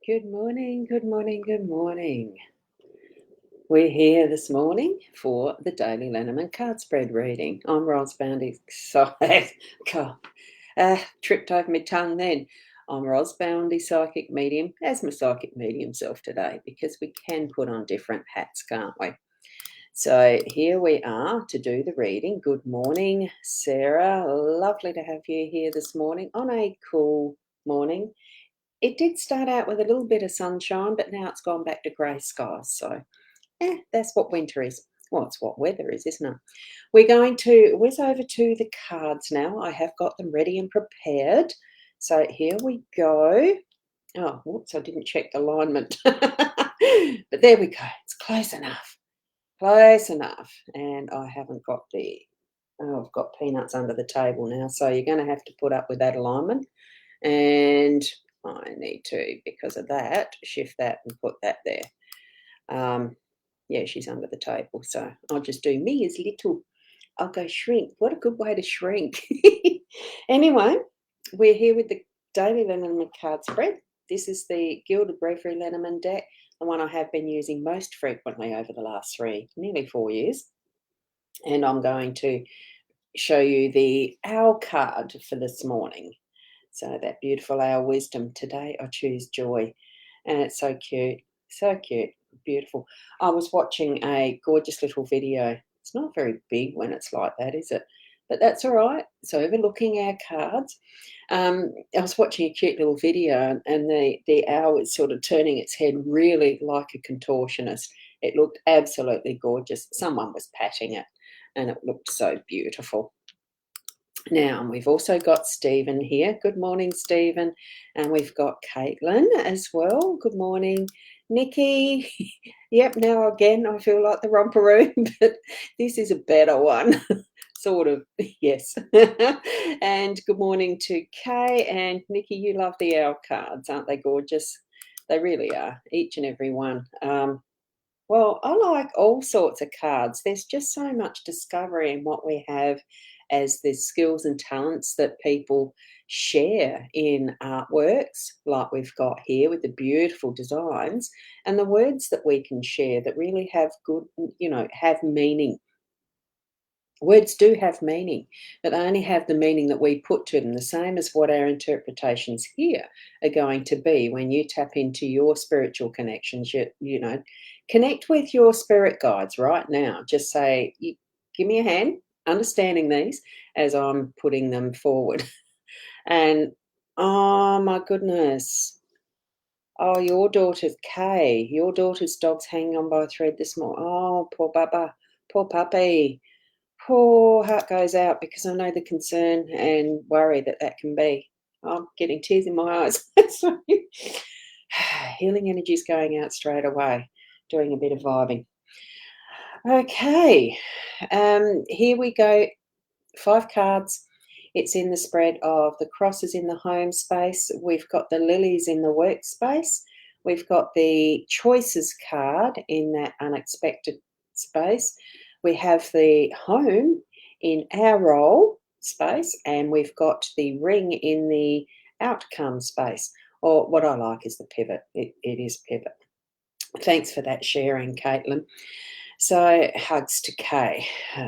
Good morning, good morning, good morning. We're here this morning for the daily Lenormand card spread reading. I'm Ros Boundy Psychic. Tripped over my tongue then. I'm Ros Boundy Psychic Medium, as my psychic medium self today, because we can put on different hats, can't we? So here we are to do the reading. Good morning, Sarah. Lovely to have you here this morning on a cool morning. It did start out with a little bit of sunshine, but now it's gone back to grey skies. So, that's what winter is. Well, it's what weather is, isn't it? We're going to whiz over to the cards now. I have got them ready and prepared. So here we go. Oh, whoops, I didn't check the alignment. But there we go. It's close enough. Close enough. And I haven't got I've got peanuts under the table now. So you're going to have to put up with that alignment. And I need to, because of that, shift that and put that there. Yeah, she's under the table, so I'll just do me as little. I'll go shrink. What a good way to shrink. Anyway, we're here with the Daily Lenormand card spread. This is the Gilded Reverie Lenormand deck, the one I have been using most frequently over the last nearly 4 years. And I'm going to show you the Owl card for this morning. So that beautiful Owl Wisdom. Today I choose Joy. And it's so cute. So cute. Beautiful. I was watching a gorgeous little video. It's not very big when it's like that, is it? But that's all right. So overlooking our cards. I was watching a cute little video, and the owl is sort of turning its head really like a contortionist. It looked absolutely gorgeous. Someone was patting it, and it looked so beautiful. Now, we've also got Stephen here. Good morning, Stephen. And we've got Caitlin as well. Good morning. Nikki. Yep, now again, I feel like the romperoo, but this is a better one. Sort of, yes. And good morning to Kay. And Nikki, you love the owl cards, aren't they gorgeous? They really are, each and every one. Well, I like all sorts of cards. There's just so much discovery in what we have as the skills and talents that people share in artworks, like we've got here with the beautiful designs, and the words that we can share that really have good, have meaning. Words do have meaning, but they only have the meaning that we put to them, the same as what our interpretations here are going to be when you tap into your spiritual connections. Connect with your spirit guides right now. Just say, give me a hand understanding these as I'm putting them forward. And oh my goodness. Oh, your daughter's Kay. Your daughter's dog's hanging on by a thread this morning. Oh, poor Bubba. Poor puppy. Poor heart goes out because I know the concern and worry that that can be. I'm getting tears in my eyes. Sorry. Healing energy is going out straight away, doing a bit of vibing. Okay, here we go. 5 cards. It's in the spread of the crosses in the home space. We've got the lilies in the workspace. We've got the choices card in that unexpected space. We have the home in our role space, and we've got the ring in the outcome space, or what I like is the pivot. It is pivot. Thanks for that sharing, Caitlin. So hugs to Kay.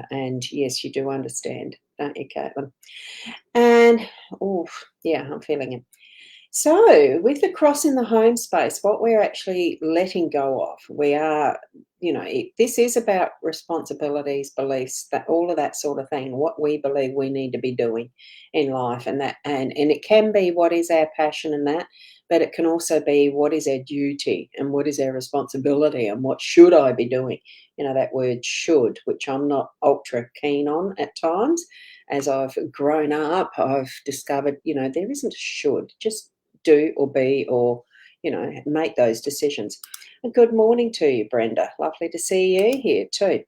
And yes, you do understand, don't you, Caitlin? And oh, yeah, I'm feeling it. So, with the cross in the home space, what we're actually letting go of, we are, this is about responsibilities, beliefs, that all of that sort of thing, what we believe we need to be doing in life, and it can be what is our passion and that, but it can also be what is our duty and what is our responsibility and what should I be doing. That word should, which I'm not ultra keen on at times. As I've grown up, I've discovered, there isn't a should, just do or be or, make those decisions. And good morning to you, Brenda. Lovely to see you here too.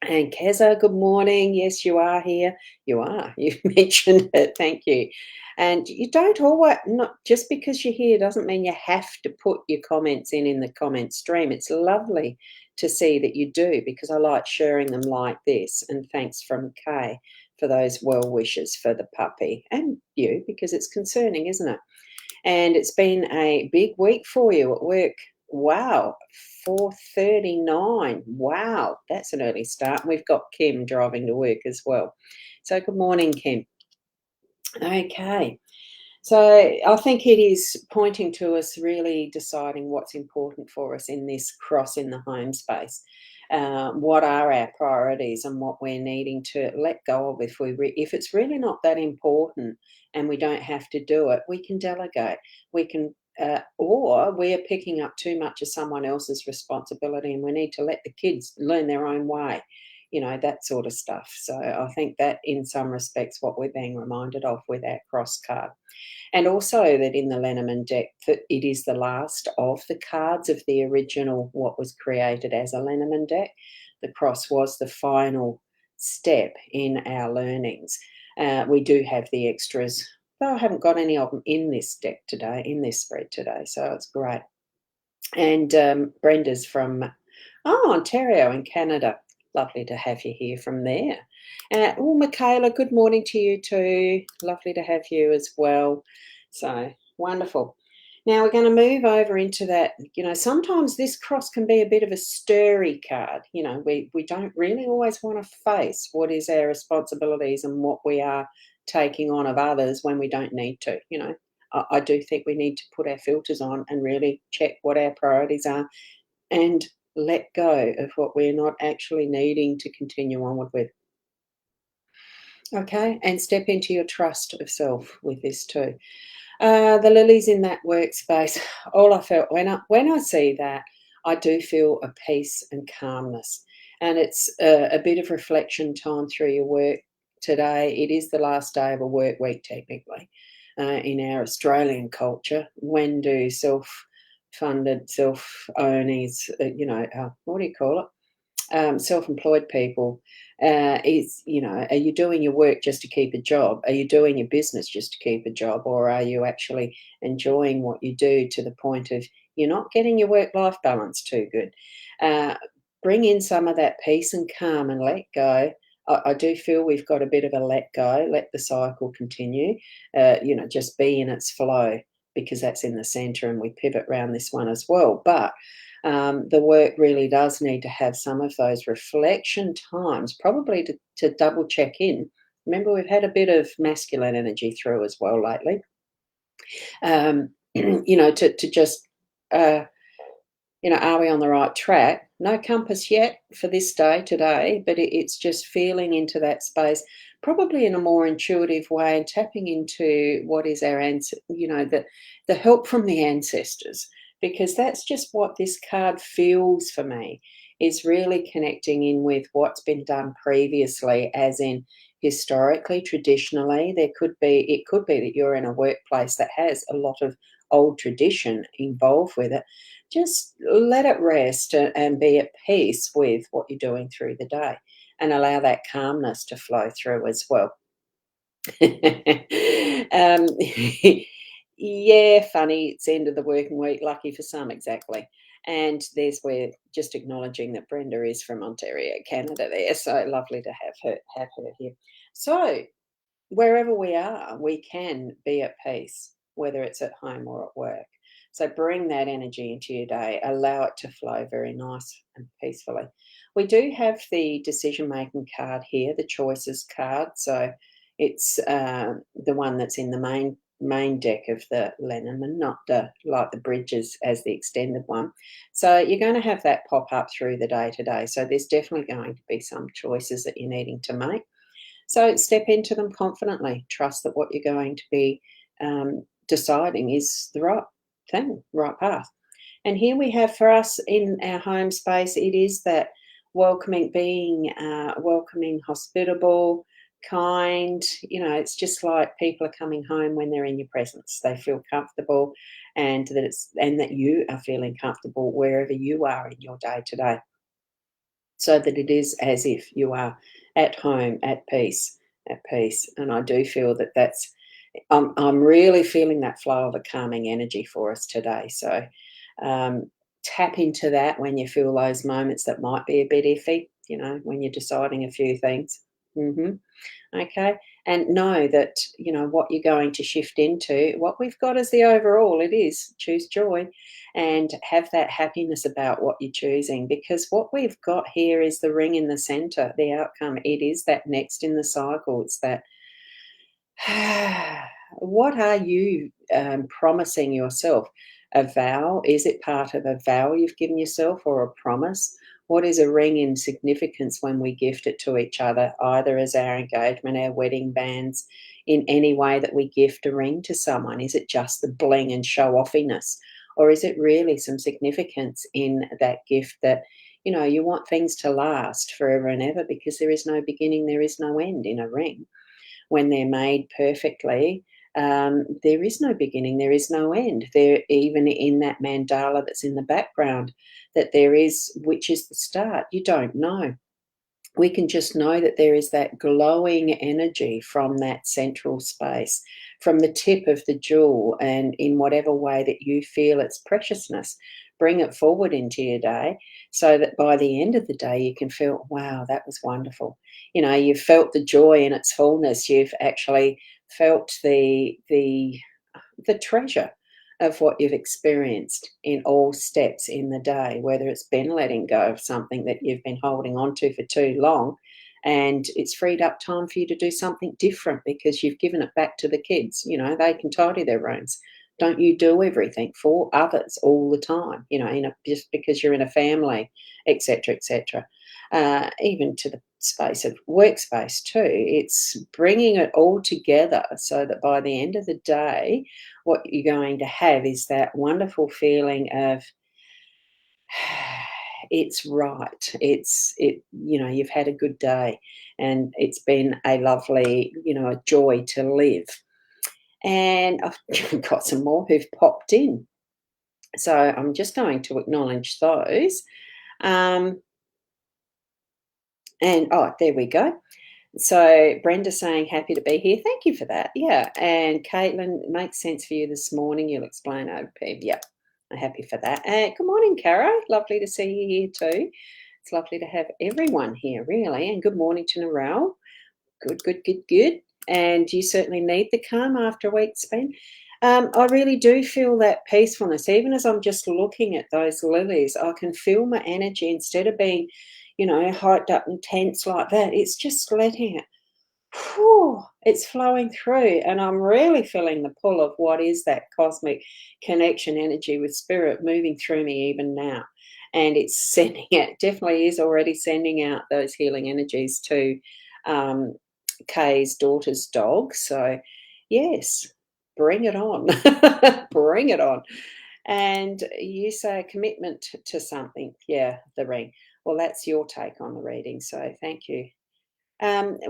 And Keza, good morning. Yes, you are here. You are. You've mentioned it. Thank you. And you don't always, not just because you're here doesn't mean you have to put your comments in the comment stream. It's lovely to see that you do, because I like sharing them like this. And thanks from Kay for those well wishes for the puppy and you, because it's concerning, isn't it? And it's been a big week for you at work. Wow, 4:39. Wow, that's an early start. And we've got Kim driving to work as well. So good morning, Kim. Okay. So I think it is pointing to us really deciding what's important for us in this cross in the home space. What are our priorities and what we're needing to let go of if it's really not that important and we don't have to do it, we can delegate. We can or we are picking up too much of someone else's responsibility and we need to let the kids learn their own way. That sort of stuff. So I think that in some respects what we're being reminded of with our cross card. And also that in the Lenormand deck, that it is the last of the cards of the original, what was created as a Lenormand deck. The cross was the final step in our learnings. We do have the extras, though I haven't got any of them in this deck today, in this spread today, so it's great. And Brenda's from Ontario in Canada. Lovely to have you here from there. Michaela, good morning to you too. Lovely to have you as well. So wonderful. Now we're going to move over into that. Sometimes this cross can be a bit of a stirry card. We don't really always want to face what is our responsibilities and what we are taking on of others when we don't need to. I do think we need to put our filters on and really check what our priorities are and let go of what we're not actually needing to continue onward with. Okay, and step into your trust of self with this too. The lilies in that workspace, all I felt when I see that, I do feel a peace and calmness. And it's a bit of reflection time through your work today. It is the last day of a work week, technically, in our Australian culture. When do self-funded, self-ownees, what do you call it? Self-employed people are you doing your work just to keep a job? Are you doing your business just to keep a job, or are you actually enjoying what you do to the point of you're not getting your work-life balance too good? uh, Bring in some of that peace and calm and let go. I do feel we've got a bit of a let go, let the cycle continue, just be in its flow, because that's in the center and we pivot around this one as well. But the work really does need to have some of those reflection times, probably to double check in. Remember, we've had a bit of masculine energy through as well lately. To just, are we on the right track? No compass yet for this day today, but it's just feeling into that space, probably in a more intuitive way, and tapping into what is our the help from the ancestors, because that's just what this card feels for me, is really connecting in with what's been done previously, as in historically, traditionally. It could be that you're in a workplace that has a lot of old tradition involved with it. Just let it rest and be at peace with what you're doing through the day, and allow that calmness to flow through as well. um, yeah, funny. It's the end of the working week. Lucky for some, exactly. And there's where just acknowledging that Brenda is from Ontario, Canada. There, so lovely to have her here. So wherever we are, we can be at peace, whether it's at home or at work. So bring that energy into your day, allow it to flow very nice and peacefully. We do have the decision making card here, the choices card. So it's the one that's in the main deck of the Lenormand, not like the bridges as the extended one. So you're going to have that pop up through the day today. So there's definitely going to be some choices that you're needing to make. So step into them confidently. Trust that what you're going to be deciding is the right thing, right path. And here we have for us in our home space, it is that welcoming, hospitable, kind. It's just like people are coming home when they're in your presence. They feel comfortable, and that you are feeling comfortable wherever you are in your day to day, so that it is as if you are at home, at peace, at peace. And I do feel that I'm really feeling that flow of a calming energy for us today. So tap into that when you feel those moments that might be a bit iffy, when you're deciding a few things. Okay, and know that, what you're going to shift into, what we've got as the overall, it is choose joy and have that happiness about what you're choosing, because what we've got here is the ring in the center, the outcome. It is that next in the cycle. It's that what are you promising yourself? A vow? Is it part of a vow you've given yourself, or a promise? What is a ring in significance when we gift it to each other, either as our engagement, our wedding bands, in any way that we gift a ring to someone? Is it just the bling and show offiness? Or is it really some significance in that gift that, you want things to last forever and ever, because there is no beginning, there is no end in a ring when they're made perfectly. There is no beginning, there is no end. There, even in that mandala that's in the background, that there is, which is the start, you don't know. We can just know that there is that glowing energy from that central space, from the tip of the jewel, and in whatever way that you feel its preciousness, bring it forward into your day, so that by the end of the day you can feel, wow, that was wonderful. You've felt the joy in its fullness. You've actually felt the treasure of what you've experienced in all steps in the day, whether it's been letting go of something that you've been holding on to for too long, and it's freed up time for you to do something different because you've given it back to the kids. They can tidy their rooms. Don't you do everything for others all the time, just because you're in a family, etc., etc. Even to the space of workspace too. It's bringing it all together so that by the end of the day, what you're going to have is that wonderful feeling of it's right. You've had a good day, and it's been a lovely, a joy to live. And I've got some more who've popped in. So I'm just going to acknowledge those. Um, and oh, there we go. So Brenda saying, happy to be here. Thank you for that. Yeah. And Caitlin, it makes sense for you this morning. You'll explain over Peb. Yeah. I'm happy for that. Good morning, Caro. Lovely to see you here too. It's lovely to have everyone here, really. And good morning to Narelle. Good, good, good, good. And you certainly need the calm after a week spent. I really do feel that peacefulness. Even as I'm just looking at those lilies, I can feel my energy, instead of being, hyped up and tense like that. It's just letting it, whew, it's flowing through. And I'm really feeling the pull of what is that cosmic connection energy with spirit moving through me even now. And it's sending it, definitely is already sending out those healing energies to um, Kay's daughter's dog. So, yes, bring it on. Bring it on. And you say a commitment to something. Yeah, the ring. Well, that's your take on the reading. So, thank you.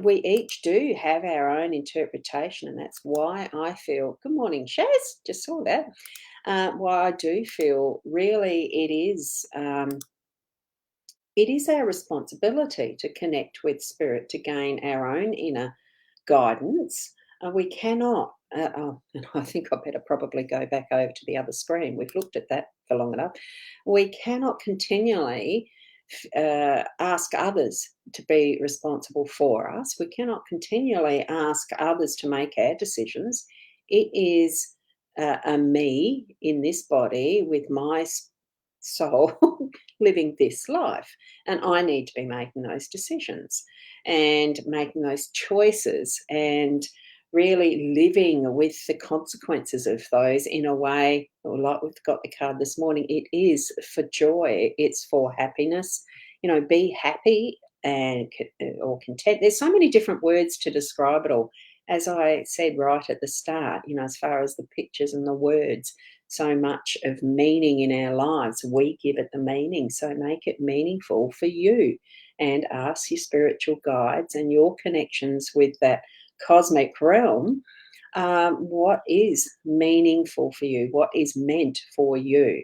We each do have our own interpretation, and that's why I feel. Good morning, Shaz. Just saw that. Why I do feel really it is our responsibility to connect with spirit, to gain our own inner guidance. We cannot. And I think I better probably go back over to the other screen. We've looked at that for long enough. We cannot continually ask others to be responsible for us. We cannot continually ask others to make our decisions. It is a me in this body with my soul living this life. And I need to be making those decisions and making those choices and really living with the consequences of those in a way, like we've got the card this morning, it is for joy, it's for happiness. Be happy and or content. There's so many different words to describe it all. As I said right at the start, as far as the pictures and the words, so much of meaning in our lives, we give it the meaning. So make it meaningful for you, and ask your spiritual guides and your connections with that cosmic realm. What is meaningful for you? What is meant for you,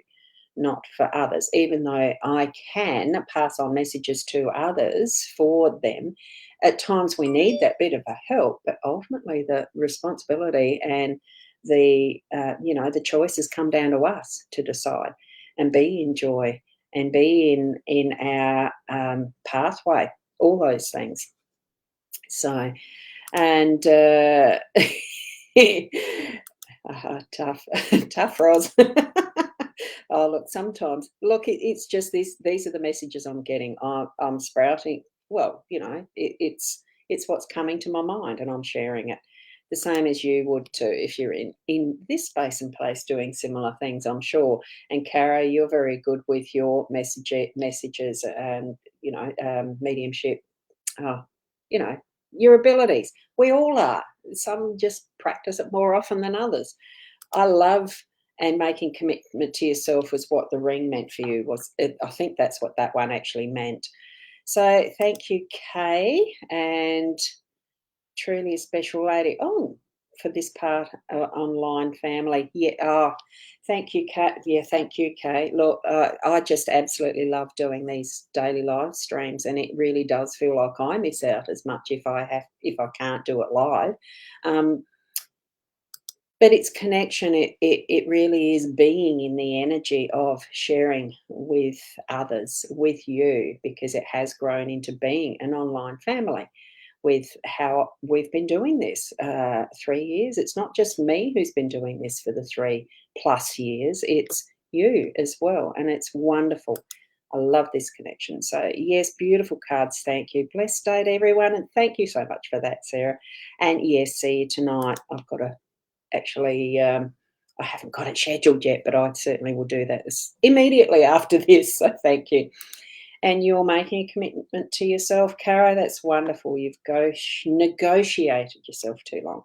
not for others? Even though I can pass on messages to others for them, at times we need that bit of a help, but ultimately the responsibility and the choices come down to us to decide and be in joy and be in our pathway, all those things. So And tough, tough, Ros. Oh, look, sometimes, look, it's just this. These are the messages I'm getting. I'm sprouting. Well, it's what's coming to my mind, and I'm sharing it. The same as you would too if you're in this space and place doing similar things, I'm sure. And Cara, you're very good with your messages and mediumship. Oh, you know, your abilities. We all are. Some just practice it more often than others. I love and making commitment to yourself was what the ring meant for you. I think that's what that one actually meant. So thank you, Kay, and truly a special lady. Oh, for this part, online family. Yeah. Oh, thank you, Kat. Yeah, thank you, Kay. Look, I just absolutely love doing these daily live streams, and it really does feel like I miss out as much if I can't do it live. Um, but it's connection. It really is being in the energy of sharing with others, with you, because it has grown into being an online family with how we've been doing this 3 years. It's not just me who's been doing this for the 3+ years, it's you as well. And it's wonderful. I love this connection. So, yes, beautiful cards. Thank you. Blessed day to everyone. And thank you so much for that, Sarah. And yes, see you tonight. I've got to actually, I haven't got it scheduled yet, but I certainly will do that immediately after this. So, thank you. And you're making a commitment to yourself, Caro. That's wonderful. You've negotiated yourself too long.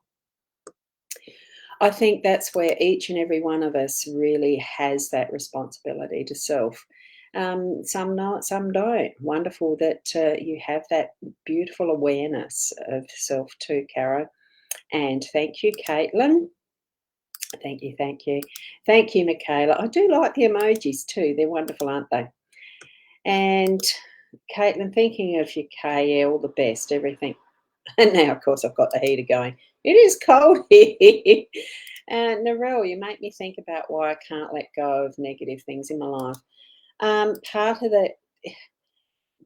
I think that's where each and every one of us really has that responsibility to self. Some not, some don't. Wonderful that you have that beautiful awareness of self too, Caro. And thank you, Caitlin. Thank you, thank you. Thank you, Michaela. I do like the emojis too. They're wonderful, aren't they? And Caitlin, thinking of you, Kay, yeah, all the best, everything. And now, of course, I've got the heater going. It is cold here. And Narelle, you make me think about why I can't let go of negative things in my life. Part of that,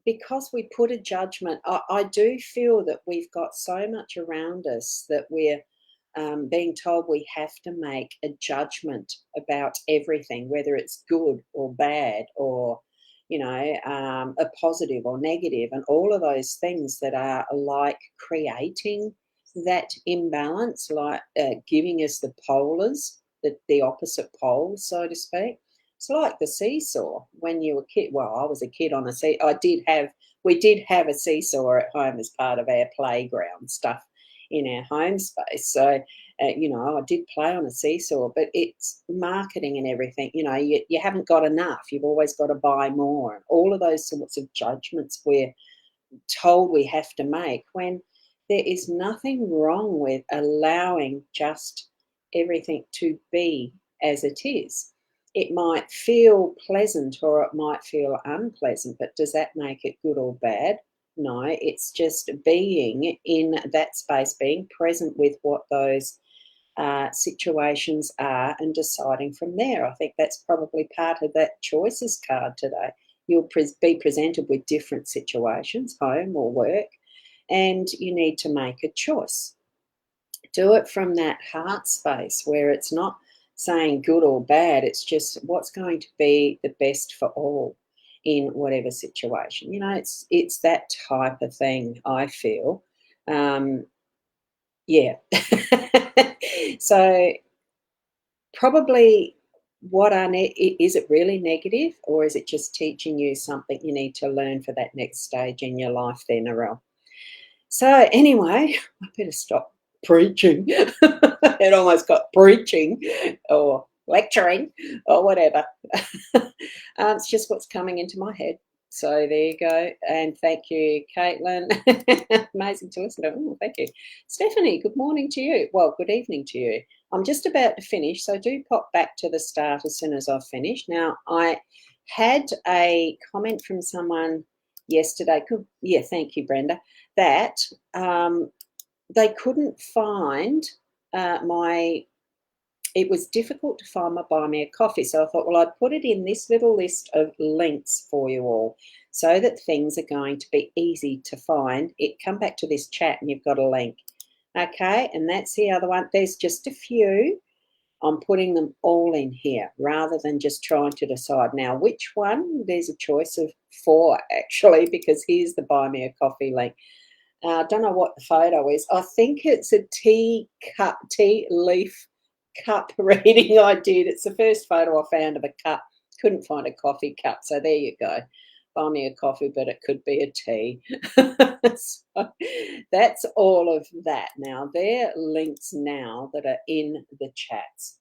because we put a judgment, I do feel that we've got so much around us that we're being told we have to make a judgment about everything, whether it's good or bad or, a positive or negative, and all of those things that are like creating that imbalance, like giving us the polars, the opposite poles, so to speak. It's like the seesaw when you were a kid. Well, I was a kid on a we did have a seesaw at home as part of our playground stuff in our home space. So, I did play on a seesaw, but it's marketing and everything. You haven't got enough. You've always got to buy more. And all of those sorts of judgments we're told we have to make when there is nothing wrong with allowing just everything to be as it is. It might feel pleasant or it might feel unpleasant, but does that make it good or bad? No, it's just being in that space, being present with what those situations are and deciding from there. I think that's probably part of that choices card today. You'll be presented with different situations, home or work, and you need to make a choice. Do it from that heart space where it's not saying good or bad, it's just what's going to be the best for all in whatever situation. It's that type of thing, I feel. Yeah. So probably is it really negative, or is it just teaching you something you need to learn for that next stage in your life there, Narelle? So anyway, I better stop preaching. It almost got preaching or lecturing or whatever. It's just what's coming into my head. So there you go. And thank you, Caitlin. Amazing to listen to. Oh, thank you. Stephanie, good morning to you. Well, good evening to you. I'm just about to finish, so do pop back to the start as soon as I've finished. Now, I had a comment from someone yesterday. Yeah, thank you, Brenda, that they couldn't find it was difficult to find my buy me a coffee. So I thought, well, I'd put it in this little list of links for you all so that things are going to be easy to find. Come back to this chat and you've got a link. Okay, and that's the other one. There's just a few. I'm putting them all in here rather than just trying to decide now which one. There's a choice of 4 actually, because here's the buy me a coffee link. I don't know what the photo is. I think it's a tea leaf cup reading I did. It's the first photo I found of a cup. Couldn't find a coffee cup, so there you go. Buy me a coffee, but it could be a tea. So that's all of that. Now, they're links now that are in the chats.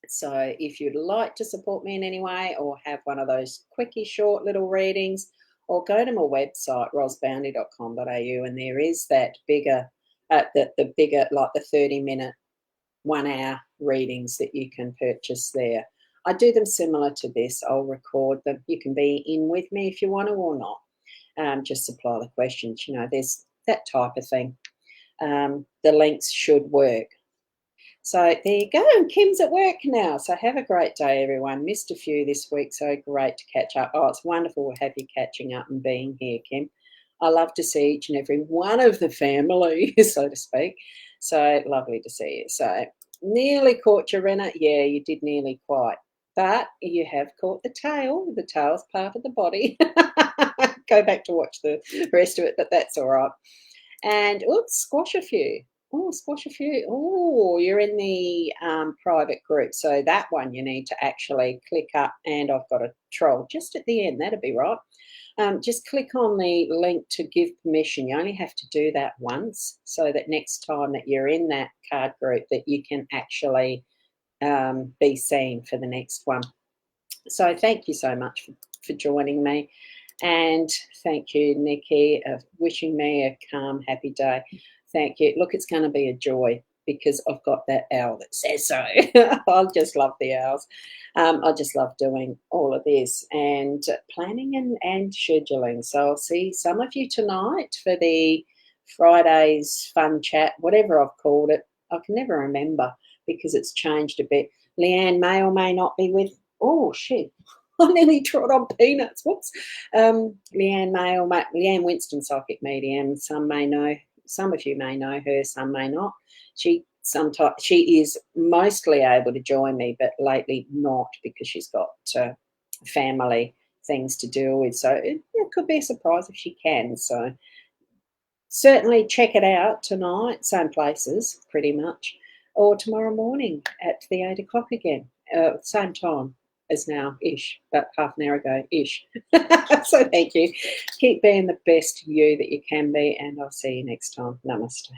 So if you'd like to support me in any way or have one of those quickie short little readings, or go to my website, rosboundy.com.au, and there is that bigger, the bigger, like the 30-minute, 1 hour readings that you can purchase there. I do them similar to this. I'll record them. You can be in with me if you want to or not. Just supply the questions. You know, there's that type of thing. The links should work. So there you go. And Kim's at work now. So have a great day, everyone. Missed a few this week, so great to catch up. Oh, it's wonderful to have you catching up and being here, Kim. I love to see each and every one of the family, so to speak. So lovely to see you. So nearly caught your renner. Yeah, you did nearly quite. But you have caught the tail. The tail's part of the body. Go back to watch the rest of it, but that's all right. And oops, squash a few. Oh, squash a few. Oh, you're in the private group. So that one you need to actually click up, and I've got a troll just at the end. That'd be right. Just click on the link to give permission. You only have to do that once, so that next time that you're in that card group that you can actually be seen for the next one. So thank you so much for joining me. And thank you, Nikki, of wishing me a calm, happy day. Thank you. Look, it's going to be a joy because I've got that owl that says so. I just love the owls. I just love doing all of this and planning and scheduling. So I'll see some of you tonight for the Friday's fun chat, whatever I've called it. I can never remember because it's changed a bit. Leanne may or may not be with. Oh, shit. I nearly trod on peanuts. Whoops. Leanne Winston, Psychic Medium. Some of you may know her, some may not. She is mostly able to join me, but lately not because she's got family things to deal with. So it could be a surprise if she can. So certainly check it out tonight, same places pretty much, or tomorrow morning at the 8 o'clock again, same time as now-ish, but half an hour ago-ish. So thank you. Keep being the best you that you can be, and I'll see you next time. Namaste.